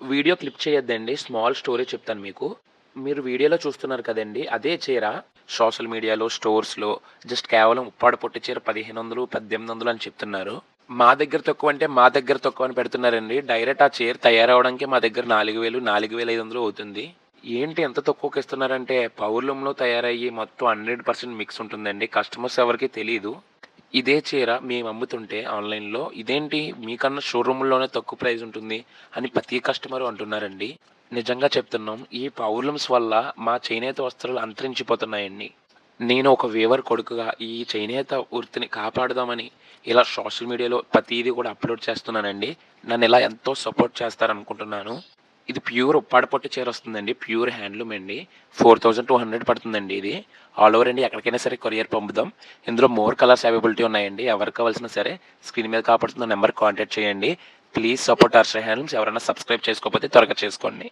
Video clip చేయొద్దండి. Small story చెప్తాను మీకు. మీరు వీడియోలో చూస్తున్నారు కదండీ! అదే చీర సోషల్ మీడియాలో, స్టోర్స్‌లో జస్ట్ కేవలం ఉప్పాడ పొట్టి చీర 1500, 1800 అని చెప్తున్నారు. మా దగ్గర తక్కువంటే మా దగ్గర తక్కువని పెడుతున్నారండి. డైరెక్ట్ ఆ చీర తయారవ్వడానికే మా దగ్గర 4000, 4500 అవుతుంది. ఏంటి ఎంత తక్కువకిస్తున్నారంటే పౌర్లంలో తయారయ్యి మొత్తం 100% మిక్స్ ఉంటుందండి. కస్టమర్స్ ఎవరికీ తెలీదు. ఇదే చీర మేమమ్ముతుంటే ఆన్‌లైన్‌లో ఇదేంటి మీకన్నా షోరూముల్లోనే తక్కువ ప్రైజ్ ఉంటుంది అని ప్రతి కస్టమరు అంటున్నారండి. నిజంగా చెప్తున్నాం. ఈ పవర్లూమ్స్ వల్ల మా చేనేత వస్త్రాలు అంతరించిపోతున్నాయండి. నేను ఒక వీవర్ కొడుకుగా ఈ చేనేత వృత్తిని కాపాడుదామని ఇలా సోషల్ మీడియాలో ప్రతీది కూడా అప్‌లోడ్ చేస్తున్నానండి. నన్నిలా ఎంతో సపోర్ట్ చేస్తారనుకుంటున్నాను. ఇది ప్యూర్ ఉప్పాడ పట్టు చీర వస్తుందండి. ప్యూర్ హ్యాండ్లూమ్ అండి. 4200 పడుతుందండి ఇది. ఆల్ ఓవర్ ఇండియా ఎక్కడికైనా సరే కొరియర్ పంపుదాం. ఇందులో మోర్ కలర్స్ అవైలబిలిటీ ఉన్నాయండి. ఎవరికి కావాల్సినా సరే స్క్రీన్ మీద కనపడుతున్న నంబర్‌కి కాంటాక్ట్ చేయండి. Please support Harsha handlooms. ఎవరైనా సబ్స్క్రైబ్ చేసుకోకపోతే త్వరగా చేసుకోండి.